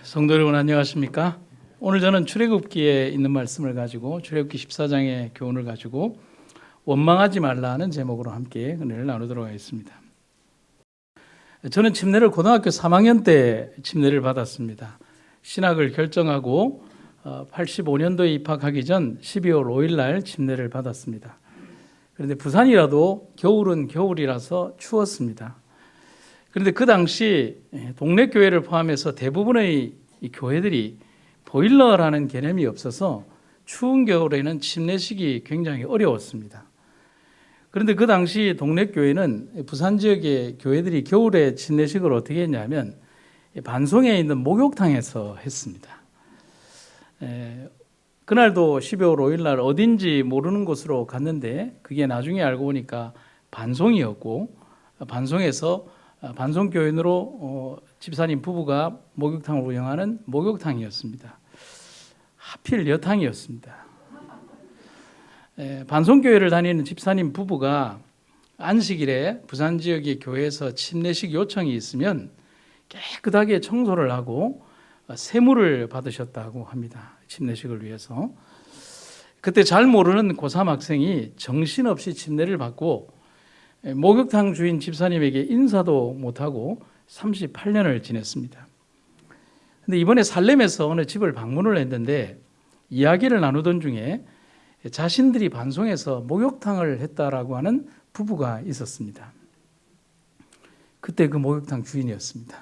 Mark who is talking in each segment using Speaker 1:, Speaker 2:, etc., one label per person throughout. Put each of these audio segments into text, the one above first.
Speaker 1: 성도 여러분 안녕하십니까? 오늘 저는 출애굽기에 있는 말씀을 가지고 출애굽기 14장의 교훈을 가지고 원망하지 말라는 제목으로 함께 은혜를 나누도록 하겠습니다. 저는 침례를 고등학교 3학년 때 침례를 받았습니다. 신학을 결정하고 85년도에 입학하기 전 12월 5일 날 침례를 받았습니다. 그런데 부산이라도 겨울은 겨울이라서 추웠습니다. 그런데 그 당시 동네 교회를 포함해서 대부분의 이 교회들이 보일러라는 개념이 없어서 추운 겨울에는 침례식이 굉장히 어려웠습니다. 그런데 그 당시 동네 교회는 부산 지역의 교회들이 겨울에 침례식을 어떻게 했냐면 반송에 있는 목욕탕에서 했습니다. 그날도 12월 5일 날 어딘지 모르는 곳으로 갔는데 그게 나중에 알고 보니까 반송이었고 반송에서 반송교인으로 집사님 부부가 목욕탕을 운영하는 목욕탕이었습니다. 하필 여탕이었습니다. 반송교회를 다니는 집사님 부부가 안식일에 부산 지역의 교회에서 침례식 요청이 있으면 깨끗하게 청소를 하고 세무를 받으셨다고 합니다. 침례식을 위해서. 그때 잘 모르는 고3 학생이 정신없이 침례를 받고 목욕탕 주인 집사님에게 인사도 못하고 38년을 지냈습니다. 그런데 이번에 살렘에서 어느 집을 방문을 했는데 이야기를 나누던 중에 자신들이 반송해서 목욕탕을 했다라고 하는 부부가 있었습니다. 그때 그 목욕탕 주인이었습니다.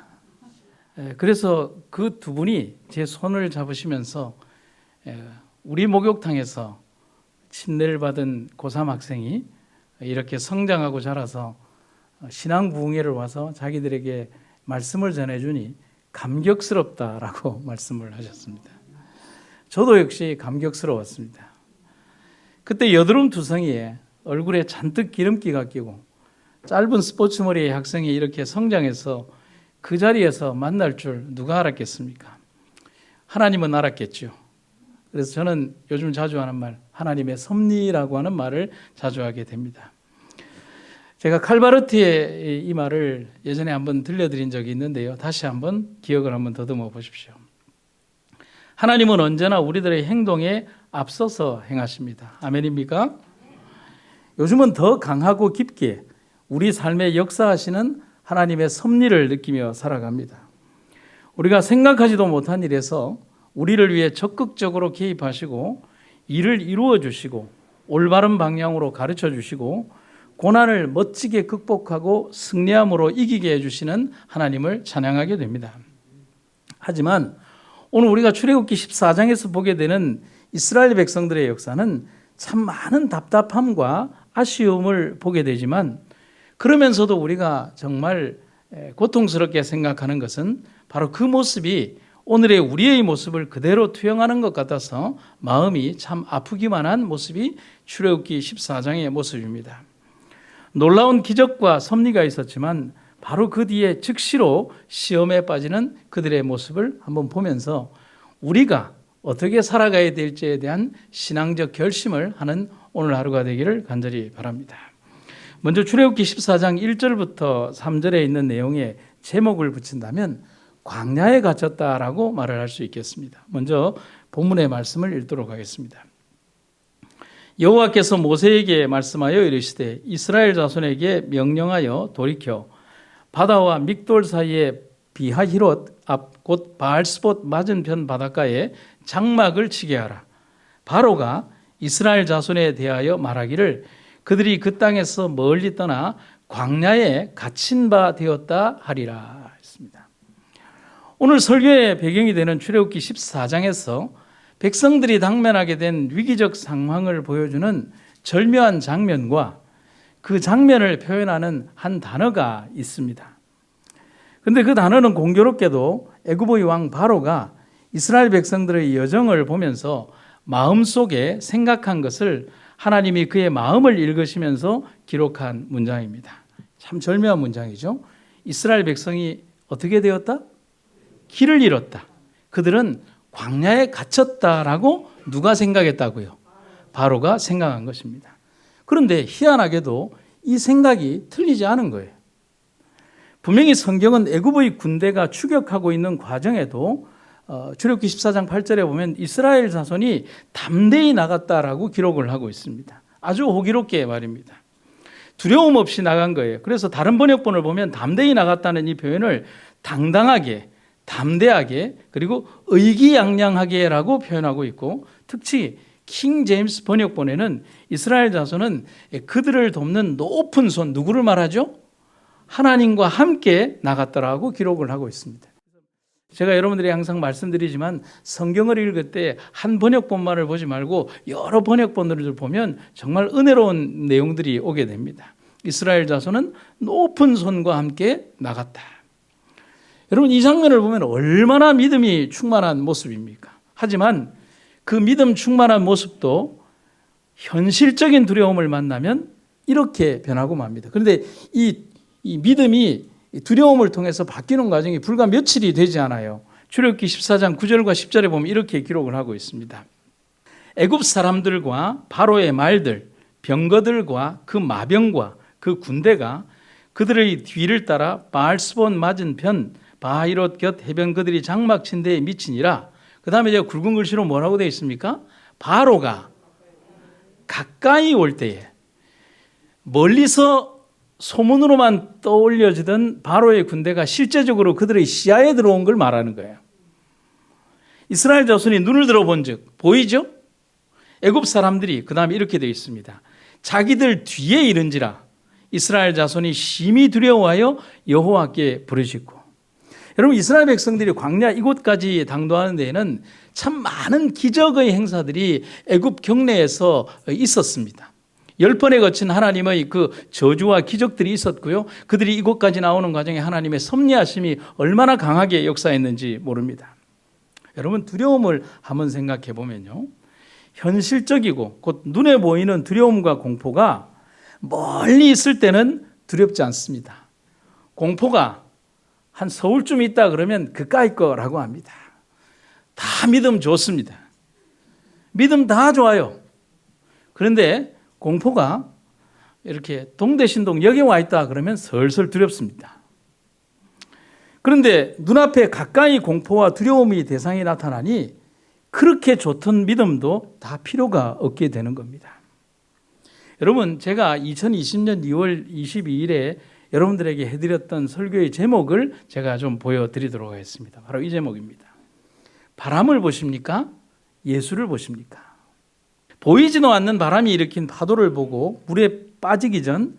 Speaker 1: 그래서 그 두 분이 제 손을 잡으시면서 우리 목욕탕에서 침례를 받은 고3 학생이 이렇게 성장하고 자라서 신앙 부흥회를 와서 자기들에게 말씀을 전해주니 감격스럽다라고 말씀을 하셨습니다. 저도 역시 감격스러웠습니다. 그때 여드름 투성이에 얼굴에 잔뜩 기름기가 끼고 짧은 스포츠 머리의 학생이 이렇게 성장해서 그 자리에서 만날 줄 누가 알았겠습니까? 하나님은 알았겠죠. 그래서 저는 요즘 자주 하는 말, 하나님의 섭리라고 하는 말을 자주 하게 됩니다. 제가 칼바르트의 이 말을 예전에 한번 들려드린 적이 있는데요. 다시 한번 기억을 한번 더듬어 보십시오. 하나님은 언제나 우리들의 행동에 앞서서 행하십니다. 아멘입니까? 요즘은 더 강하고 깊게 우리 삶에 역사하시는 하나님의 섭리를 느끼며 살아갑니다. 우리가 생각하지도 못한 일에서 우리를 위해 적극적으로 개입하시고 일을 이루어 주시고 올바른 방향으로 가르쳐 주시고 고난을 멋지게 극복하고 승리함으로 이기게 해주시는 하나님을 찬양하게 됩니다. 하지만 오늘 우리가 출애굽기 14장에서 보게 되는 이스라엘 백성들의 역사는 참 많은 답답함과 아쉬움을 보게 되지만 그러면서도 우리가 정말 고통스럽게 생각하는 것은 바로 그 모습이 오늘의 우리의 모습을 그대로 투영하는 것 같아서 마음이 참 아프기만 한 모습이 출애굽기 14장의 모습입니다. 놀라운 기적과 섭리가 있었지만 바로 그 뒤에 즉시로 시험에 빠지는 그들의 모습을 한번 보면서 우리가 어떻게 살아가야 될지에 대한 신앙적 결심을 하는 오늘 하루가 되기를 간절히 바랍니다. 먼저 출애굽기 14장 1절부터 3절에 있는 내용에 제목을 붙인다면 광야에 갇혔다라고 말을 할 수 있겠습니다. 먼저 본문의 말씀을 읽도록 하겠습니다. 여호와께서 모세에게 말씀하여 이르시되 이스라엘 자손에게 명령하여 돌이켜 바다와 믹돌 사이에 비하히롯 앞 곧 바알스봇 맞은편 바닷가에 장막을 치게 하라. 바로가 이스라엘 자손에 대하여 말하기를 그들이 그 땅에서 멀리 떠나 광야에 갇힌 바 되었다 하리라 했습니다. 오늘 설교의 배경이 되는 출애굽기 14장에서 백성들이 당면하게 된 위기적 상황을 보여주는 절묘한 장면과 그 장면을 표현하는 한 단어가 있습니다. 그런데 그 단어는 공교롭게도 애굽의 왕 바로가 이스라엘 백성들의 여정을 보면서 마음속에 생각한 것을 하나님이 그의 마음을 읽으시면서 기록한 문장입니다. 참 절묘한 문장이죠. 이스라엘 백성이 어떻게 되었다? 길을 잃었다. 그들은 광야에 갇혔다라고 누가 생각했다고요? 바로가 생각한 것입니다. 그런데 희한하게도 이 생각이 틀리지 않은 거예요. 분명히 성경은 애굽의 군대가 추격하고 있는 과정에도 출애굽기 14장 8절에 보면 이스라엘 자손이 담대히 나갔다라고 기록을 하고 있습니다. 아주 호기롭게 말입니다. 두려움 없이 나간 거예요. 그래서 다른 번역본을 보면 담대히 나갔다는 이 표현을 당당하게, 담대하게, 그리고 의기양양하게라고 표현하고 있고, 특히 킹 제임스 번역본에는 이스라엘 자손은 그들을 돕는 높은 손, 누구를 말하죠? 하나님과 함께 나갔더라고 기록을 하고 있습니다. 제가 여러분들이 항상 말씀드리지만 성경을 읽을 때 한 번역본만을 보지 말고 여러 번역본들을 보면 정말 은혜로운 내용들이 오게 됩니다. 이스라엘 자손은 높은 손과 함께 나갔다. 여러분, 이 장면을 보면 얼마나 믿음이 충만한 모습입니까? 하지만 그 믿음 충만한 모습도 현실적인 두려움을 만나면 이렇게 변하고 맙니다. 그런데 이 믿음이 두려움을 통해서 바뀌는 과정이 불과 며칠이 되지 않아요. 출애굽기 14장 9절과 10절에 보면 이렇게 기록을 하고 있습니다. 애굽 사람들과 바로의 말들, 병거들과 그 마병과 그 군대가 그들의 뒤를 따라 바알스본 맞은편 바히롯 곁 해변 그들이 장막 친 데에 미치니라. 그 다음에 제가 굵은 글씨로 뭐라고 되어 있습니까? 바로가 가까이 올 때에, 멀리서 소문으로만 떠올려지던 바로의 군대가 실제적으로 그들의 시야에 들어온 걸 말하는 거예요. 이스라엘 자손이 눈을 들어본 즉 보이죠? 애굽 사람들이 그 다음에 이렇게 되어 있습니다. 자기들 뒤에 이른지라 이스라엘 자손이 심히 두려워하여 여호와께 부르짖고. 여러분, 이스라엘 백성들이 광야 이곳까지 당도하는 데에는 참 많은 기적의 행사들이 애굽 경내에서 있었습니다. 10번에 거친 하나님의 그 저주와 기적들이 있었고요. 그들이 이곳까지 나오는 과정에 하나님의 섭리하심이 얼마나 강하게 역사했는지 모릅니다. 여러분, 두려움을 한번 생각해 보면요, 현실적이고 곧 눈에 보이는 두려움과 공포가 멀리 있을 때는 두렵지 않습니다. 공포가 한 서울쯤 있다 그러면 그까이 거라고 합니다. 다 믿음 좋습니다. 믿음 다 좋아요. 그런데 공포가 이렇게 동대신동 여기 와 있다 그러면 설설 두렵습니다. 그런데 눈앞에 가까이 공포와 두려움이 대상이 나타나니 그렇게 좋던 믿음도 다 필요가 없게 되는 겁니다. 여러분, 제가 2020년 2월 22일에 여러분들에게 해드렸던 설교의 제목을 제가 좀 보여드리도록 하겠습니다. 바로 이 제목입니다. 바람을 보십니까? 예수를 보십니까? 보이지도 않는 바람이 일으킨 파도를 보고 물에 빠지기 전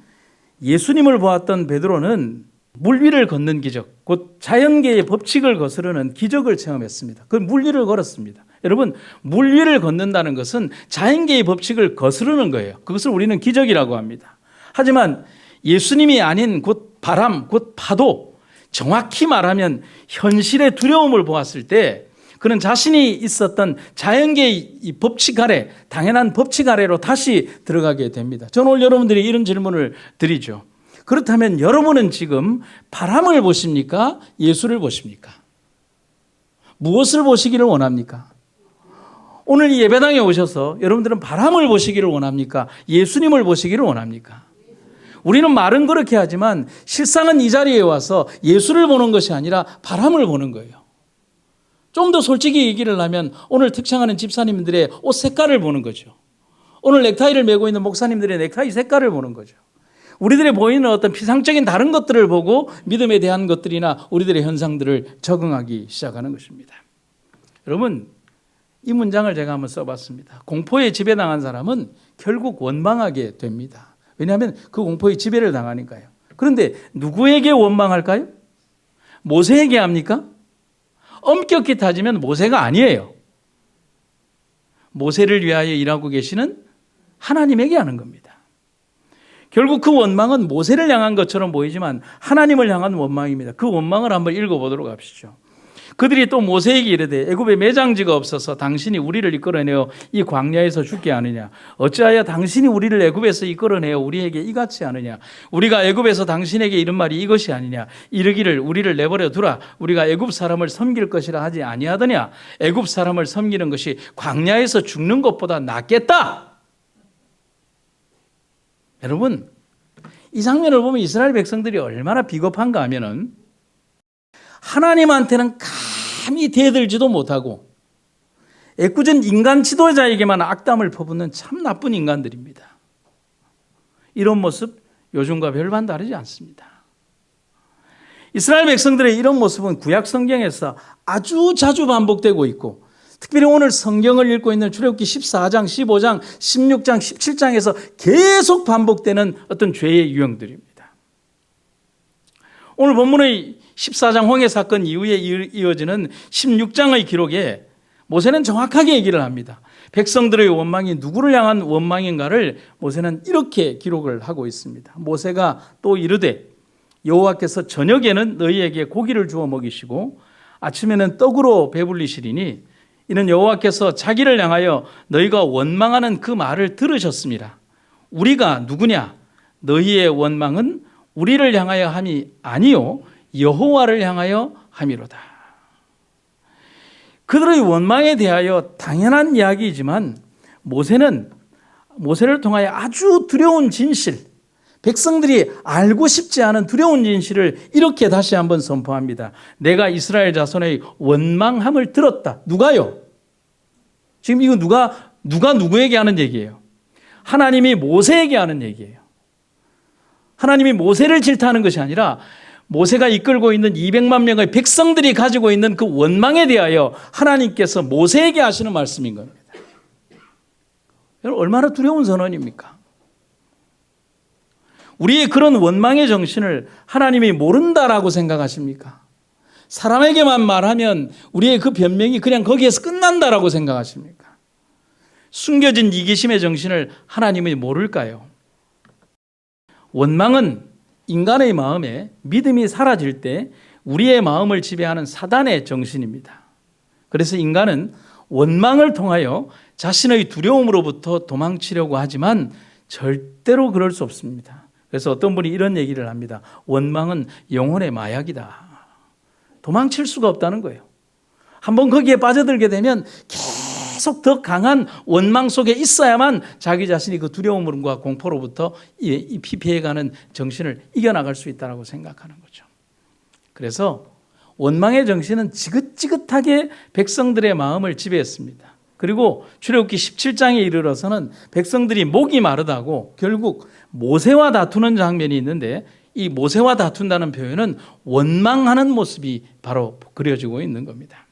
Speaker 1: 예수님을 보았던 베드로는 물 위를 걷는 기적, 곧 자연계의 법칙을 거스르는 기적을 체험했습니다. 그 물 위를 걸었습니다. 여러분, 물 위를 걷는다는 것은 자연계의 법칙을 거스르는 거예요. 그것을 우리는 기적이라고 합니다. 하지만 예수님이 아닌 곧 바람, 곧 파도, 정확히 말하면 현실의 두려움을 보았을 때 그는 자신이 있었던 자연계의 이 법칙 아래, 당연한 법칙 아래로 다시 들어가게 됩니다. 저는 오늘 여러분들이 이런 질문을 드리죠. 그렇다면 여러분은 지금 바람을 보십니까? 예수를 보십니까? 무엇을 보시기를 원합니까? 오늘 이 예배당에 오셔서 여러분들은 바람을 보시기를 원합니까? 예수님을 보시기를 원합니까? 우리는 말은 그렇게 하지만 실상은 이 자리에 와서 예수를 보는 것이 아니라 바람을 보는 거예요. 좀 더 솔직히 얘기를 하면 오늘 특창하는 집사님들의 옷 색깔을 보는 거죠. 오늘 넥타이를 메고 있는 목사님들의 넥타이 색깔을 보는 거죠. 우리들의 보이는 어떤 피상적인 다른 것들을 보고 믿음에 대한 것들이나 우리들의 현상들을 적응하기 시작하는 것입니다. 여러분, 이 문장을 제가 한번 써봤습니다. 공포에 지배당한 사람은 결국 원망하게 됩니다. 왜냐하면 그 공포에 지배를 당하니까요. 그런데 누구에게 원망할까요? 모세에게 합니까? 엄격히 따지면 모세가 아니에요. 모세를 위하여 일하고 계시는 하나님에게 하는 겁니다. 결국 그 원망은 모세를 향한 것처럼 보이지만 하나님을 향한 원망입니다. 그 원망을 한번 읽어보도록 합시죠. 그들이 또 모세에게 이르되 애굽에 매장지가 없어서 당신이 우리를 이끌어내어 이 광야에서 죽게 하느냐? 어찌하여 당신이 우리를 애굽에서 이끌어내어 우리에게 이같이 하느냐? 우리가 애굽에서 당신에게 이른 말이 이것이 아니냐? 이르기를 우리를 내버려 두라. 우리가 애굽 사람을 섬길 것이라 하지 아니하더냐? 애굽 사람을 섬기는 것이 광야에서 죽는 것보다 낫겠다. 여러분, 이 장면을 보면 이스라엘 백성들이 얼마나 비겁한가 하면은 하나님한테는 감히 대들지도 못하고 애꿎은 인간 지도자에게만 악담을 퍼붓는 참 나쁜 인간들입니다. 이런 모습 요즘과 별반 다르지 않습니다. 이스라엘 백성들의 이런 모습은 구약 성경에서 아주 자주 반복되고 있고 특별히 오늘 성경을 읽고 있는 출애굽기 14장, 15장, 16장, 17장에서 계속 반복되는 어떤 죄의 유형들입니다. 오늘 본문의 14장 홍해 사건 이후에 이어지는 16장의 기록에 모세는 정확하게 얘기를 합니다. 백성들의 원망이 누구를 향한 원망인가를 모세는 이렇게 기록을 하고 있습니다. 모세가 또 이르되 여호와께서 저녁에는 너희에게 고기를 주어 먹이시고 아침에는 떡으로 배불리시리니 이는 여호와께서 자기를 향하여 너희가 원망하는 그 말을 들으셨습니다. 우리가 누구냐? 너희의 원망은 우리를 향하여 함이 아니요 여호와를 향하여 함이로다. 그들의 원망에 대하여 당연한 이야기이지만 모세를 통하여 아주 두려운 진실, 백성들이 알고 싶지 않은 두려운 진실을 이렇게 다시 한번 선포합니다. 내가 이스라엘 자손의 원망함을 들었다. 누가요? 지금 이거 누가 누구에게 하는 얘기예요? 하나님이 모세에게 하는 얘기예요. 하나님이 모세를 질타하는 것이 아니라 모세가 이끌고 있는 200만 명의 백성들이 가지고 있는 그 원망에 대하여 하나님께서 모세에게 하시는 말씀인 겁니다. 여러분 얼마나 두려운 선언입니까? 우리의 그런 원망의 정신을 하나님이 모른다라고 생각하십니까? 사람에게만 말하면 우리의 그 변명이 그냥 거기에서 끝난다라고 생각하십니까? 숨겨진 이기심의 정신을 하나님이 모를까요? 원망은 인간의 마음에 믿음이 사라질 때 우리의 마음을 지배하는 사단의 정신입니다. 그래서 인간은 원망을 통하여 자신의 두려움으로부터 도망치려고 하지만 절대로 그럴 수 없습니다. 그래서 어떤 분이 이런 얘기를 합니다. 원망은 영혼의 마약이다. 도망칠 수가 없다는 거예요. 한번 거기에 빠져들게 되면 계속 더 강한 원망 속에 있어야만 자기 자신이 그 두려움과 공포로부터 피해가는 정신을 이겨나갈 수 있다고 생각하는 거죠. 그래서 원망의 정신은 지긋지긋하게 백성들의 마음을 지배했습니다. 그리고 출애굽기 17장에 이르러서는 백성들이 목이 마르다고 결국 모세와 다투는 장면이 있는데 이 모세와 다툰다는 표현은 원망하는 모습이 바로 그려지고 있는 겁니다.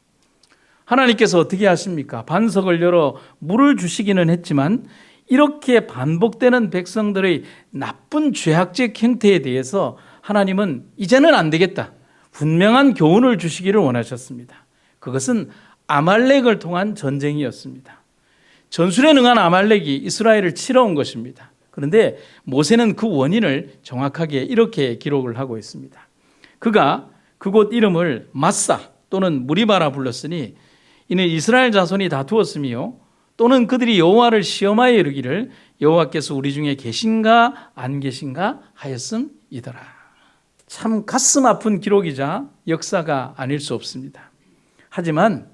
Speaker 1: 하나님께서 어떻게 하십니까? 반석을 열어 물을 주시기는 했지만 이렇게 반복되는 백성들의 나쁜 죄악적 행태에 대해서 하나님은 이제는 안 되겠다. 분명한 교훈을 주시기를 원하셨습니다. 그것은 아말렉을 통한 전쟁이었습니다. 전술에 능한 아말렉이 이스라엘을 치러 온 것입니다. 그런데 모세는 그 원인을 정확하게 이렇게 기록을 하고 있습니다. 그가 그곳 이름을 마사 또는 무리바라 불렀으니 이는 이스라엘 자손이 다투었으며 또는 그들이 여호와를 시험하여 이르기를 여호와께서 우리 중에 계신가 안 계신가 하였음이더라. 참 가슴 아픈 기록이자 역사가 아닐 수 없습니다. 하지만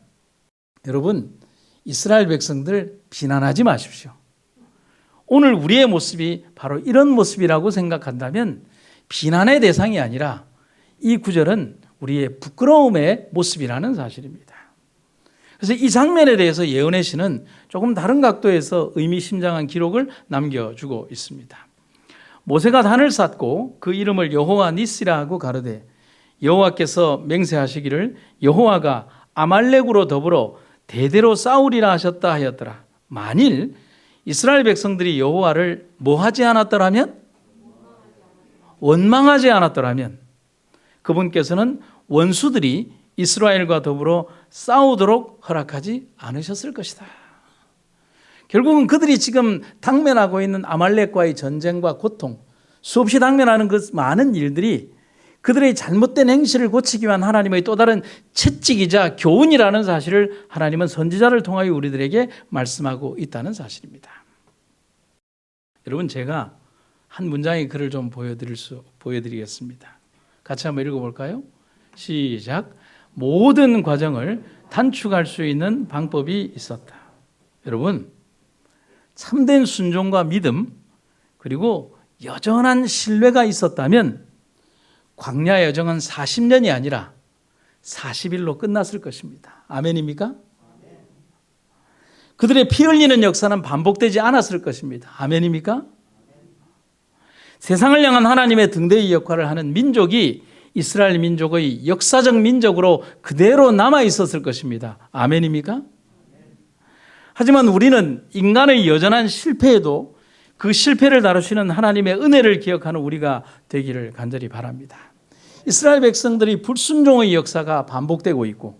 Speaker 1: 여러분 이스라엘 백성들 비난하지 마십시오. 오늘 우리의 모습이 바로 이런 모습이라고 생각한다면 비난의 대상이 아니라 이 구절은 우리의 부끄러움의 모습이라는 사실입니다. 그래서 이 장면에 대해서 예언의 시는 조금 다른 각도에서 의미심장한 기록을 남겨주고 있습니다. 모세가 단을 쌓고 그 이름을 여호와 니시라 하고 가르되 여호와께서 맹세하시기를 여호와가 아말렉으로 더불어 대대로 싸우리라 하셨다 하였더라. 만일 이스라엘 백성들이 여호와를 뭐하지 않았더라면? 원망하지 않았더라면 그분께서는 원수들이 이스라엘과 더불어 싸우도록 허락하지 않으셨을 것이다. 결국은 그들이 지금 당면하고 있는 아말렉과의 전쟁과 고통, 수없이 당면하는 그 많은 일들이 그들의 잘못된 행실을 고치기 위한 하나님의 또 다른 채찍이자 교훈이라는 사실을 하나님은 선지자를 통하여 우리들에게 말씀하고 있다는 사실입니다. 여러분 제가 한 문장의 글을 좀 보여드리겠습니다. 같이 한번 읽어볼까요? 시작. 모든 과정을 단축할 수 있는 방법이 있었다. 여러분 참된 순종과 믿음 그리고 여전한 신뢰가 있었다면 광야 여정은 40년이 아니라 40일로 끝났을 것입니다. 아멘입니까? 그들의 피 흘리는 역사는 반복되지 않았을 것입니다. 아멘입니까? 세상을 향한 하나님의 등대의 역할을 하는 민족이 이스라엘 민족의 역사적 민족으로 그대로 남아 있었을 것입니다. 아멘입니까? 하지만 우리는 인간의 여전한 실패에도 그 실패를 다루시는 하나님의 은혜를 기억하는 우리가 되기를 간절히 바랍니다. 이스라엘 백성들이 불순종의 역사가 반복되고 있고,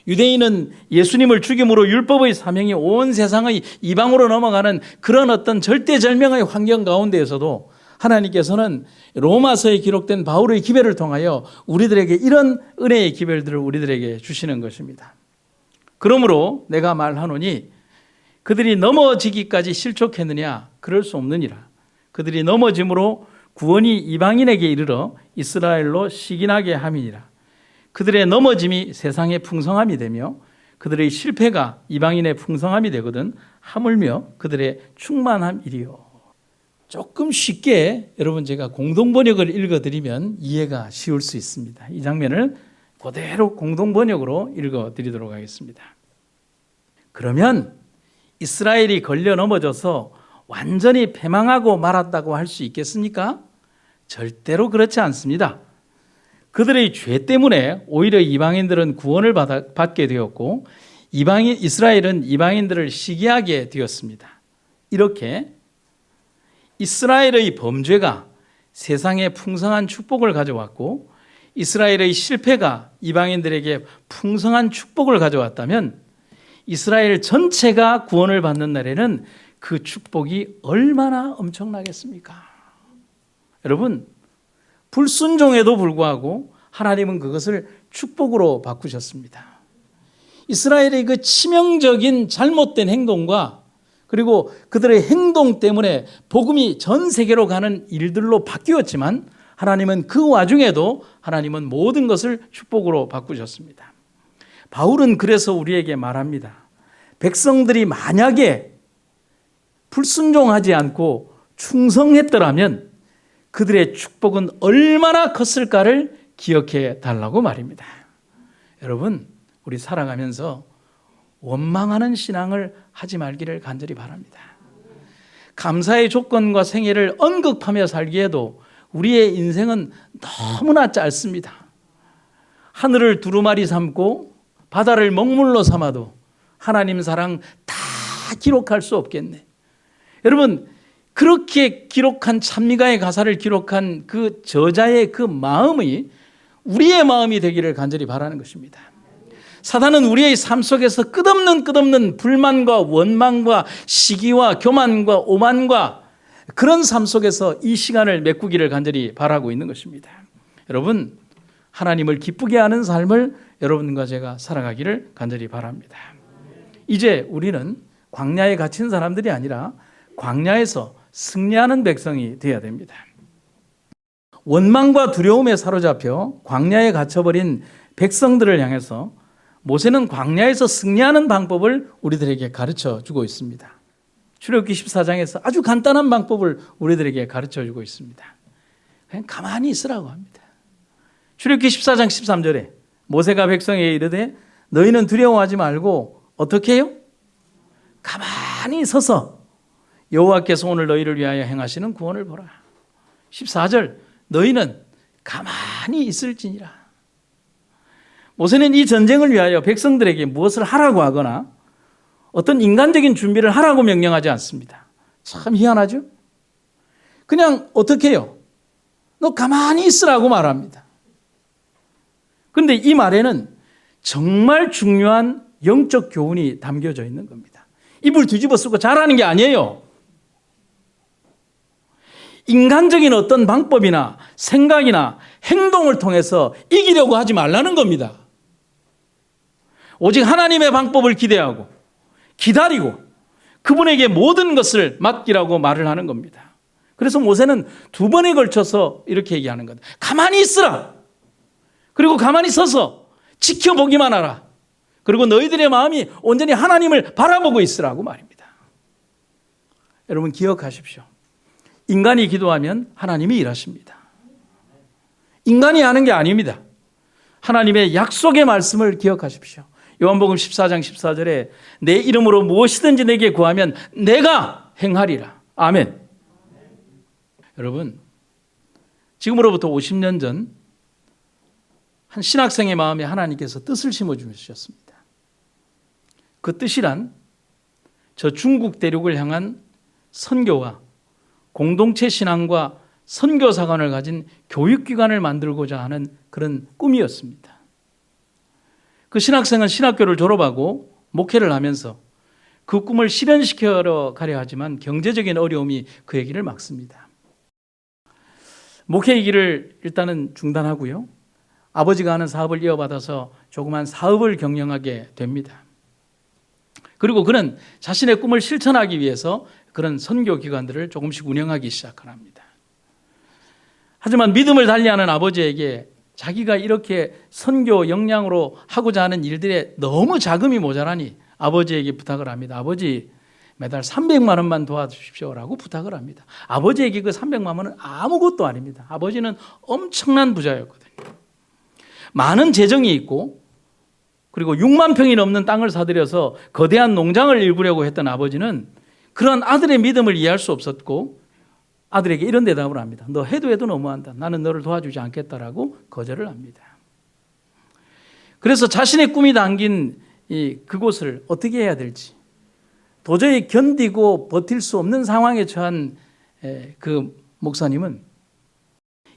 Speaker 1: 유대인은 예수님을 죽임으로 율법의 사명이 온 세상의 이방으로 넘어가는 그런 어떤 절대절명의 환경 가운데에서도 하나님께서는 로마서에 기록된 바울의 기별을 통하여 우리들에게 이런 은혜의 기별들을 우리들에게 주시는 것입니다. 그러므로 내가 말하노니 그들이 넘어지기까지 실족했느냐? 그럴 수 없느니라. 그들이 넘어짐으로 구원이 이방인에게 이르러 이스라엘로 시기나게 함이니라. 그들의 넘어짐이 세상의 풍성함이 되며 그들의 실패가 이방인의 풍성함이 되거든 하물며 그들의 충만함이리요. 조금 쉽게 여러분 제가 공동번역을 읽어드리면 이해가 쉬울 수 있습니다. 이 장면을 그대로 공동번역으로 읽어드리도록 하겠습니다. 그러면 이스라엘이 걸려 넘어져서 완전히 패망하고 말았다고 할 수 있겠습니까? 절대로 그렇지 않습니다. 그들의 죄 때문에 오히려 이방인들은 구원을 받게 되었고 이스라엘은 이방인들을 시기하게 되었습니다. 이렇게 이스라엘의 범죄가 세상에 풍성한 축복을 가져왔고 이스라엘의 실패가 이방인들에게 풍성한 축복을 가져왔다면 이스라엘 전체가 구원을 받는 날에는 그 축복이 얼마나 엄청나겠습니까? 여러분, 불순종에도 불구하고 하나님은 그것을 축복으로 바꾸셨습니다. 이스라엘의 그 치명적인 잘못된 행동과 그리고 그들의 행동 때문에 복음이 전 세계로 가는 일들로 바뀌었지만 하나님은 그 와중에도 하나님은 모든 것을 축복으로 바꾸셨습니다. 바울은 그래서 우리에게 말합니다. 백성들이 만약에 불순종하지 않고 충성했더라면 그들의 축복은 얼마나 컸을까를 기억해 달라고 말입니다. 여러분, 우리 살아가면서 원망하는 신앙을 하지 말기를 간절히 바랍니다. 감사의 조건과 생애를 언급하며 살기에도 우리의 인생은 너무나 짧습니다. 하늘을 두루마리 삼고 바다를 먹물로 삼아도 하나님 사랑 다 기록할 수 없겠네. 여러분, 그렇게 기록한 찬미가의 가사를 기록한 그 저자의 그 마음이 우리의 마음이 되기를 간절히 바라는 것입니다. 사단은 우리의 삶 속에서 끝없는 불만과 원망과 시기와 교만과 오만과 그런 삶 속에서 이 시간을 메꾸기를 간절히 바라고 있는 것입니다. 여러분, 하나님을 기쁘게 하는 삶을 여러분과 제가 살아가기를 간절히 바랍니다. 이제 우리는 광야에 갇힌 사람들이 아니라 광야에서 승리하는 백성이 되어야 됩니다. 원망과 두려움에 사로잡혀 광야에 갇혀버린 백성들을 향해서 모세는 광야에서 승리하는 방법을 우리들에게 가르쳐 주고 있습니다. 출애굽기 14장에서 아주 간단한 방법을 우리들에게 가르쳐 주고 있습니다. 그냥 가만히 있으라고 합니다. 출애굽기 14장 13절에 모세가 백성에게 이르되 너희는 두려워하지 말고 어떻게 해요? 가만히 서서 여호와께서 오늘 너희를 위하여 행하시는 구원을 보라. 14절 너희는 가만히 있을지니라. 모세는 이 전쟁을 위하여 백성들에게 무엇을 하라고 하거나 어떤 인간적인 준비를 하라고 명령하지 않습니다. 참 희한하죠? 그냥 어떻게 해요? 너 가만히 있으라고 말합니다. 그런데 이 말에는 정말 중요한 영적 교훈이 담겨져 있는 겁니다. 입을 뒤집어 쓰고 잘하는 게 아니에요. 인간적인 어떤 방법이나 생각이나 행동을 통해서 이기려고 하지 말라는 겁니다. 오직 하나님의 방법을 기대하고 기다리고 그분에게 모든 것을 맡기라고 말을 하는 겁니다. 그래서 모세는 2번에 걸쳐서 이렇게 얘기하는 겁니다. 가만히 있으라. 그리고 가만히 서서 지켜보기만 하라. 그리고 너희들의 마음이 온전히 하나님을 바라보고 있으라고 말입니다. 여러분 기억하십시오. 인간이 기도하면 하나님이 일하십니다. 인간이 하는 게 아닙니다. 하나님의 약속의 말씀을 기억하십시오. 요한복음 14장 14절에 내 이름으로 무엇이든지 내게 구하면 내가 행하리라. 아멘. 여러분, 지금으로부터 50년 전 한 신학생의 마음에 하나님께서 뜻을 심어주셨습니다. 그 뜻이란 저 중국 대륙을 향한 선교와 공동체 신앙과 선교사관을 가진 교육기관을 만들고자 하는 그런 꿈이었습니다. 그 신학생은 신학교를 졸업하고 목회를 하면서 그 꿈을 실현시켜 가려 하지만 경제적인 어려움이 그의 길을 막습니다. 목회의 길을 일단은 중단하고요. 아버지가 하는 사업을 이어받아서 조그만 사업을 경영하게 됩니다. 그리고 그는 자신의 꿈을 실천하기 위해서 그런 선교기관들을 조금씩 운영하기 시작합니다. 하지만 믿음을 달리하는 아버지에게 자기가 이렇게 선교 역량으로 하고자 하는 일들에 너무 자금이 모자라니 아버지에게 부탁을 합니다. 아버지, 매달 300만 원만 도와주십시오라고 부탁을 합니다. 아버지에게 그 300만 원은 아무것도 아닙니다. 아버지는 엄청난 부자였거든요. 많은 재정이 있고 그리고 6만 평이 넘는 땅을 사들여서 거대한 농장을 일구려고 했던 아버지는 그런 아들의 믿음을 이해할 수 없었고 아들에게 이런 대답을 합니다. 너 해도 너무한다. 나는 너를 도와주지 않겠다라고 거절을 합니다. 그래서 자신의 꿈이 담긴 그곳을 어떻게 해야 될지 도저히 견디고 버틸 수 없는 상황에 처한 그 목사님은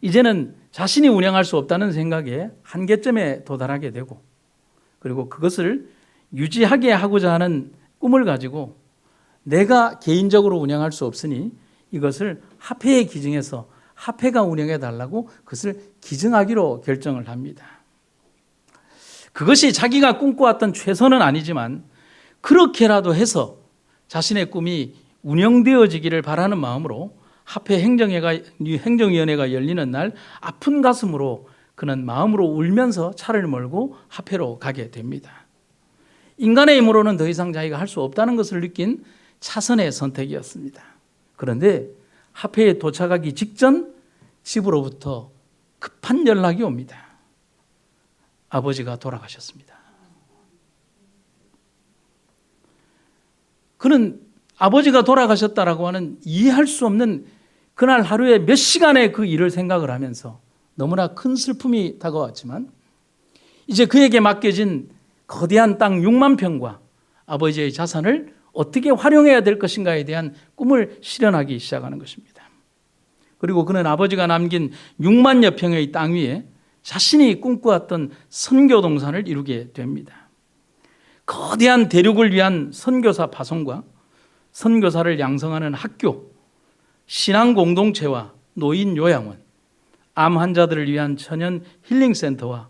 Speaker 1: 이제는 자신이 운영할 수 없다는 생각에 한계점에 도달하게 되고 그리고 그것을 유지하게 하고자 하는 꿈을 가지고 내가 개인적으로 운영할 수 없으니 이것을 화폐에 기증해서 화폐가 운영해 달라고 그것을 기증하기로 결정을 합니다. 그것이 자기가 꿈꿔왔던 최선은 아니지만 그렇게라도 해서 자신의 꿈이 운영되어지기를 바라는 마음으로 화폐 행정위원회가 열리는 날 아픈 가슴으로 그는 마음으로 울면서 차를 몰고 화폐로 가게 됩니다. 인간의 힘으로는 더 이상 자기가 할 수 없다는 것을 느낀 차선의 선택이었습니다. 그런데 화폐에 도착하기 직전 집으로부터 급한 연락이 옵니다. 아버지가 돌아가셨습니다. 그는 아버지가 돌아가셨다라고 하는 이해할 수 없는 그날 하루에 몇 시간의 그 일을 생각을 하면서 너무나 큰 슬픔이 다가왔지만 이제 그에게 맡겨진 거대한 땅 6만 평과 아버지의 자산을 어떻게 활용해야 될 것인가에 대한 꿈을 실현하기 시작하는 것입니다. 그리고 그는 아버지가 남긴 6만여 평의 땅 위에 자신이 꿈꿔왔던 선교 동산을 이루게 됩니다. 거대한 대륙을 위한 선교사 파송과 선교사를 양성하는 학교, 신앙 공동체와 노인 요양원, 암 환자들을 위한 천연 힐링센터와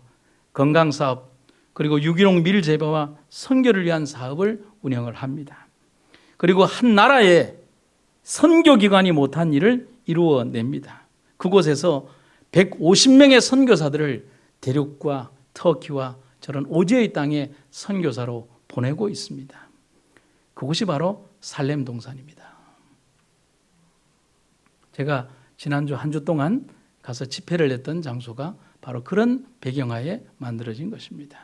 Speaker 1: 건강사업, 그리고 유기농 밀 재배와 선교를 위한 사업을 운영을 합니다. 그리고 한 나라에 선교기관이 못한 일을 이루어냅니다. 그곳에서 150명의 선교사들을 대륙과 터키와 저런 오지의 땅에 선교사로 보내고 있습니다. 그곳이 바로 살렘 동산입니다. 제가 지난주 한 주 동안 가서 집회를 했던 장소가 바로 그런 배경하에 만들어진 것입니다.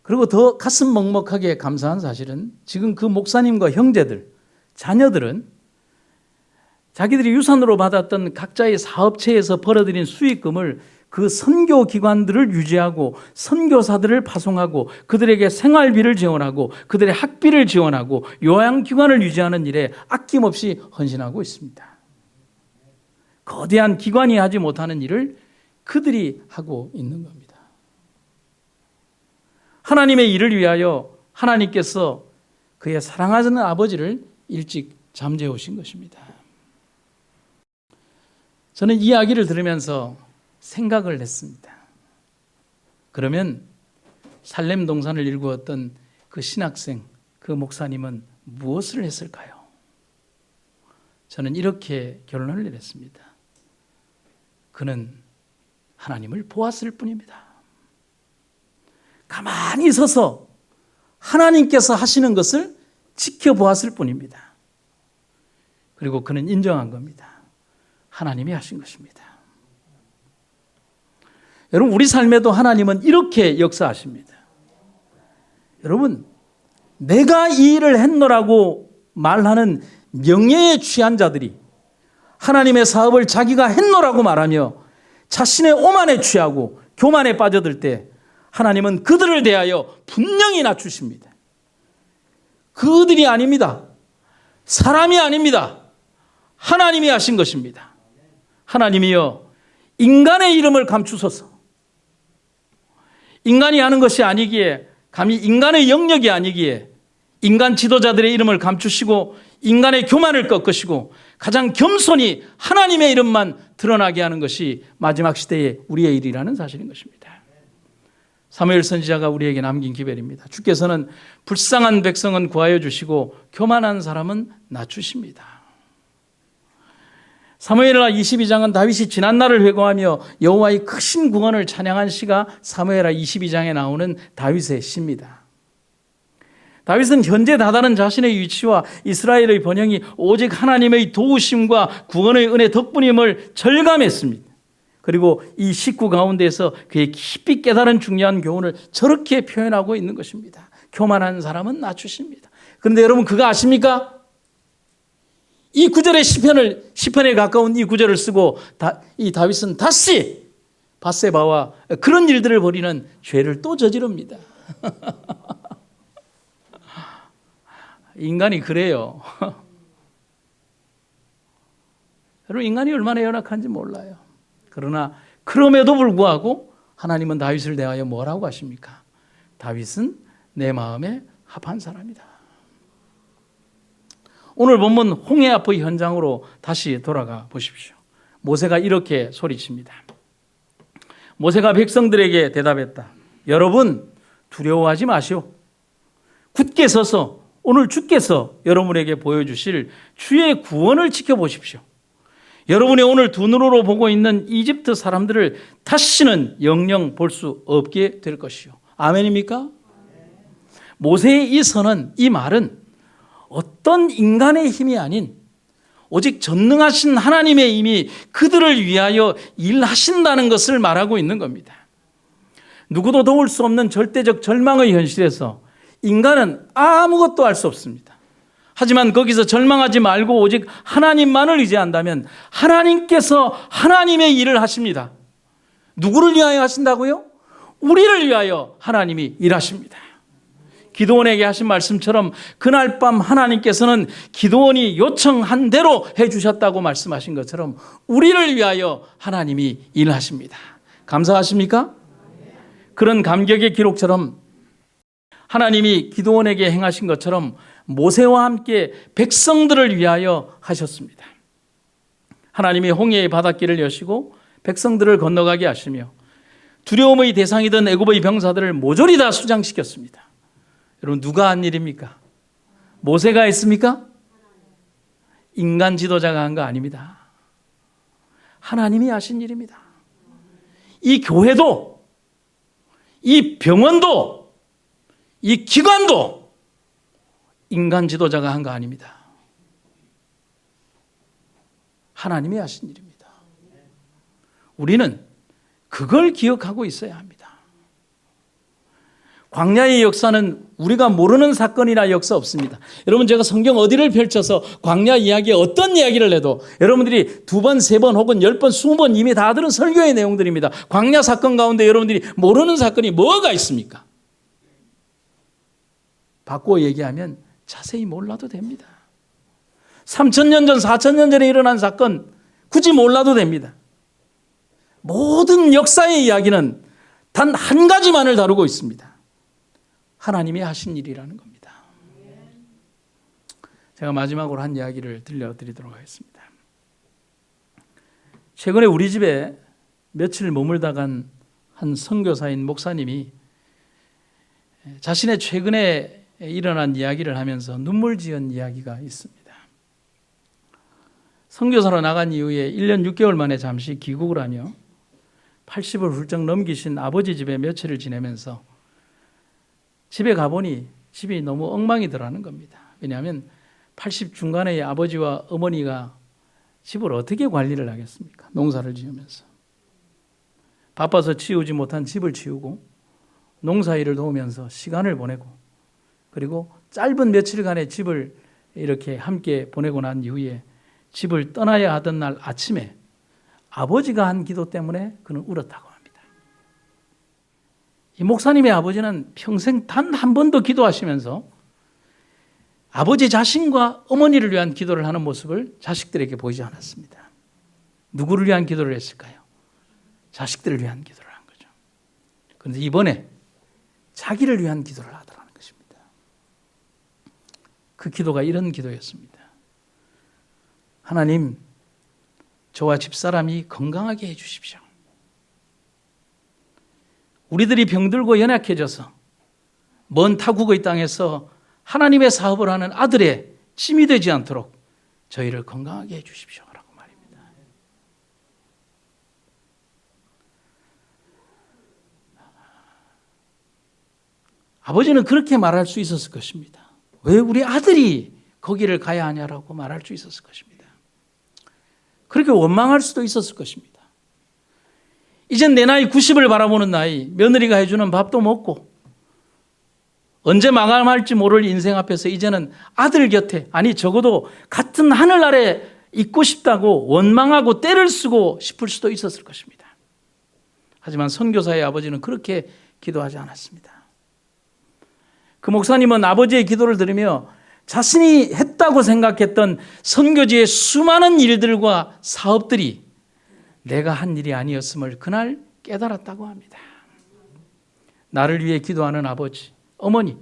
Speaker 1: 그리고 더 가슴 먹먹하게 감사한 사실은 지금 그 목사님과 형제들, 자녀들은 자기들이 유산으로 받았던 각자의 사업체에서 벌어들인 수익금을 그 선교기관들을 유지하고 선교사들을 파송하고 그들에게 생활비를 지원하고 그들의 학비를 지원하고 요양기관을 유지하는 일에 아낌없이 헌신하고 있습니다. 거대한 기관이 하지 못하는 일을 그들이 하고 있는 겁니다. 하나님의 일을 위하여 하나님께서 그의 사랑하는 아버지를 일찍 잠재우신 것입니다. 저는 이 이야기를 들으면서 생각을 했습니다. 그러면 살렘 동산을 일구었던 그 신학생, 그 목사님은 무엇을 했을까요? 저는 이렇게 결론을 내렸습니다. 그는 하나님을 보았을 뿐입니다. 가만히 서서 하나님께서 하시는 것을 지켜보았을 뿐입니다. 그리고 그는 인정한 겁니다. 하나님이 하신 것입니다. 여러분, 우리 삶에도 하나님은 이렇게 역사하십니다. 여러분, 내가 이 일을 했노라고 말하는 명예에 취한 자들이 하나님의 사업을 자기가 했노라고 말하며 자신의 오만에 취하고 교만에 빠져들 때 하나님은 그들을 대하여 분명히 낮추십니다. 그들이 아닙니다. 사람이 아닙니다. 하나님이 하신 것입니다. 하나님이여, 인간의 이름을 감추소서. 인간이 하는 것이 아니기에, 감히 인간의 영역이 아니기에 인간 지도자들의 이름을 감추시고 인간의 교만을 꺾으시고 가장 겸손히 하나님의 이름만 드러나게 하는 것이 마지막 시대의 우리의 일이라는 사실인 것입니다. 사무엘 선지자가 우리에게 남긴 기별입니다. 주께서는 불쌍한 백성은 구하여 주시고 교만한 사람은 낮추십니다. 사무엘하 22장은 다윗이 지난날을 회고하며 여호와의 크신 구원을 찬양한 시가 사무엘하 22장에 나오는 다윗의 시입니다. 다윗은 현재 다다른 자신의 위치와 이스라엘의 번영이 오직 하나님의 도우심과 구원의 은혜 덕분임을 절감했습니다. 그리고 이 식구 가운데서 그의 깊이 깨달은 중요한 교훈을 저렇게 표현하고 있는 것입니다. 교만한 사람은 낮추십니다. 그런데 여러분, 그거 아십니까? 이 구절의 시편에 가까운 이 구절을 쓰고 이 다윗은 다시 밧세바와 그런 일들을 벌이는 죄를 또 저지릅니다. 인간이 그래요. 여러분, 인간이 얼마나 연약한지 몰라요. 그러나 그럼에도 불구하고 하나님은 다윗을 대하여 뭐라고 하십니까? 다윗은 내 마음에 합한 사람이다. 오늘 본문 홍해 앞의 현장으로 다시 돌아가 보십시오. 모세가 이렇게 소리칩니다. 모세가 백성들에게 대답했다. 여러분, 두려워하지 마시오. 굳게 서서 오늘 주께서 여러분에게 보여주실 주의 구원을 지켜보십시오. 여러분이 오늘 두 눈으로 보고 있는 이집트 사람들을 다시는 영영 볼 수 없게 될 것이요. 아멘입니까? 모세의 이 선언, 이 말은 어떤 인간의 힘이 아닌 오직 전능하신 하나님의 힘이 그들을 위하여 일하신다는 것을 말하고 있는 겁니다. 누구도 도울 수 없는 절대적 절망의 현실에서 인간은 아무것도 할 수 없습니다. 하지만 거기서 절망하지 말고 오직 하나님만을 의지한다면 하나님께서 하나님의 일을 하십니다. 누구를 위하여 하신다고요? 우리를 위하여 하나님이 일하십니다. 기드온에게 하신 말씀처럼 그날 밤 하나님께서는 기드온이 요청한 대로 해주셨다고 말씀하신 것처럼 우리를 위하여 하나님이 일하십니다. 감사하십니까? 그런 감격의 기록처럼 하나님이 기드온에게 행하신 것처럼 모세와 함께 백성들을 위하여 하셨습니다. 하나님이 홍해의 바닷길을 여시고 백성들을 건너가게 하시며 두려움의 대상이던 애굽의 병사들을 모조리 다 수장시켰습니다. 여러분, 누가 한 일입니까? 모세가 했습니까? 인간 지도자가 한 거 아닙니다. 하나님이 하신 일입니다. 이 교회도, 이 병원도, 이 기관도 인간 지도자가 한 거 아닙니다. 하나님이 하신 일입니다. 우리는 그걸 기억하고 있어야 합니다. 광야의 역사는 우리가 모르는 사건이나 역사 없습니다. 여러분, 제가 성경 어디를 펼쳐서 광야 이야기에 어떤 이야기를 해도 여러분들이 2번, 3번 혹은 10번, 20번 이미 다 들은 설교의 내용들입니다. 광야 사건 가운데 여러분들이 모르는 사건이 뭐가 있습니까? 바꾸어 얘기하면 자세히 몰라도 됩니다. 3000년 전, 4000년 전에 일어난 사건 굳이 몰라도 됩니다. 모든 역사의 이야기는 단 한 가지만을 다루고 있습니다. 하나님이 하신 일이라는 겁니다. 제가 마지막으로 한 이야기를 들려드리도록 하겠습니다. 최근에 우리 집에 며칠 머물다 간 한 선교사인 목사님이 자신의 최근에 일어난 이야기를 하면서 눈물 지은 이야기가 있습니다. 선교사로 나간 이후에 1년 6개월 만에 잠시 귀국을 하며 80을 훌쩍 넘기신 아버지 집에 며칠을 지내면서 집에 가보니 집이 너무 엉망이더라는 겁니다. 왜냐하면 80 중간에 아버지와 어머니가 집을 어떻게 관리를 하겠습니까? 농사를 지으면서. 바빠서 치우지 못한 집을 치우고 농사일을 도우면서 시간을 보내고, 그리고 짧은 며칠간의 집을 이렇게 함께 보내고 난 이후에 집을 떠나야 하던 날 아침에 아버지가 한 기도 때문에 그는 울었다고 합니다. 이 목사님의 아버지는 평생 단 한 번도 기도하시면서 아버지 자신과 어머니를 위한 기도를 하는 모습을 자식들에게 보이지 않았습니다. 누구를 위한 기도를 했을까요? 자식들을 위한 기도를 한 거죠. 그런데 이번에 자기를 위한 기도를 하더라는 것입니다. 그 기도가 이런 기도였습니다. 하나님, 저와 집사람이 건강하게 해주십시오. 우리들이 병들고 연약해져서 먼 타국의 땅에서 하나님의 사업을 하는 아들의 짐이 되지 않도록 저희를 건강하게 해주십시오 라고 말입니다. 아버지는 그렇게 말할 수 있었을 것입니다. 왜 우리 아들이 거기를 가야 하냐라고 말할 수 있었을 것입니다. 그렇게 원망할 수도 있었을 것입니다. 이젠 내 나이 90을 바라보는 나이, 며느리가 해주는 밥도 먹고 언제 마감할지 모를 인생 앞에서 이제는 아들 곁에, 아니 적어도 같은 하늘 아래 있고 싶다고 원망하고 때를 쓰고 싶을 수도 있었을 것입니다. 하지만 선교사의 아버지는 그렇게 기도하지 않았습니다. 그 목사님은 아버지의 기도를 들으며 자신이 했다고 생각했던 선교지의 수많은 일들과 사업들이 내가 한 일이 아니었음을 그날 깨달았다고 합니다. 나를 위해 기도하는 아버지, 어머니,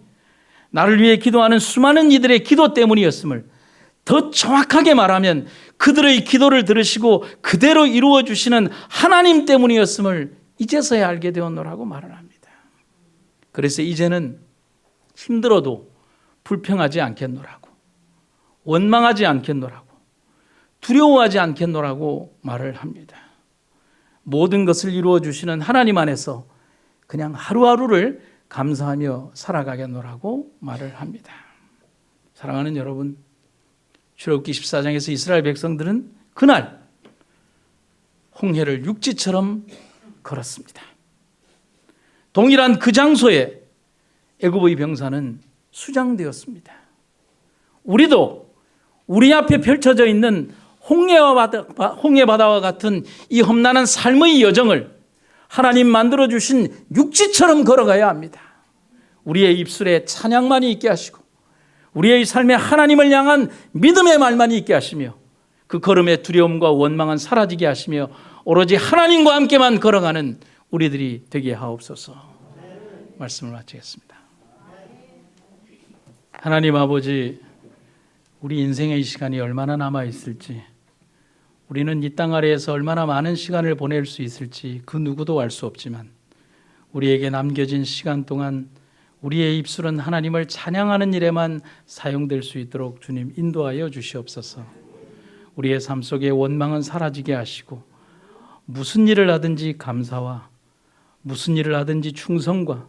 Speaker 1: 나를 위해 기도하는 수많은 이들의 기도 때문이었음을, 더 정확하게 말하면 그들의 기도를 들으시고 그대로 이루어 주시는 하나님 때문이었음을 이제서야 알게 되었노라고 말을 합니다. 그래서 이제는 힘들어도 불평하지 않겠노라고, 원망하지 않겠노라고, 두려워하지 않겠노라고 말을 합니다. 모든 것을 이루어 주시는 하나님 안에서 그냥 하루하루를 감사하며 살아가겠노라고 말을 합니다. 사랑하는 여러분, 출애굽기 14장에서 이스라엘 백성들은 그날 홍해를 육지처럼 걸었습니다. 동일한 그 장소에 애굽의 병사는 수장되었습니다. 우리도 우리 앞에 펼쳐져 있는 홍해바다와 같은 이 험난한 삶의 여정을 하나님 만들어주신 육지처럼 걸어가야 합니다. 우리의 입술에 찬양만이 있게 하시고 우리의 삶에 하나님을 향한 믿음의 말만이 있게 하시며 그 걸음의 두려움과 원망은 사라지게 하시며 오로지 하나님과 함께만 걸어가는 우리들이 되게 하옵소서. 말씀을 마치겠습니다. 하나님 아버지, 우리 인생의 시간이 얼마나 남아있을지, 우리는 이 땅 아래에서 얼마나 많은 시간을 보낼 수 있을지 그 누구도 알 수 없지만 우리에게 남겨진 시간 동안 우리의 입술은 하나님을 찬양하는 일에만 사용될 수 있도록 주님 인도하여 주시옵소서. 우리의 삶 속에 원망은 사라지게 하시고 무슨 일을 하든지 감사와 무슨 일을 하든지 충성과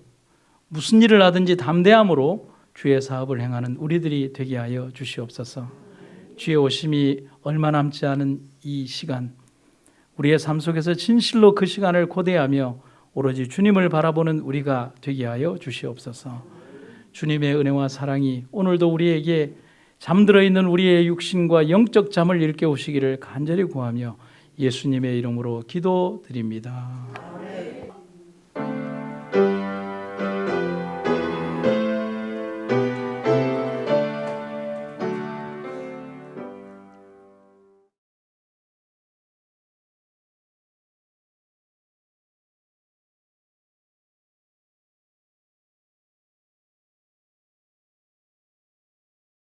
Speaker 1: 무슨 일을 하든지 담대함으로 주의 사업을 행하는 우리들이 되게 하여 주시옵소서. 주의 오심이 얼마 남지 않은 이 시간, 우리의 삶 속에서 진실로 그 시간을 고대하며 오로지 주님을 바라보는 우리가 되게 하여 주시옵소서. 주님의 은혜와 사랑이 오늘도 우리에게 잠들어 있는 우리의 육신과 영적 잠을 일깨우시기를 간절히 구하며 예수님의 이름으로 기도드립니다.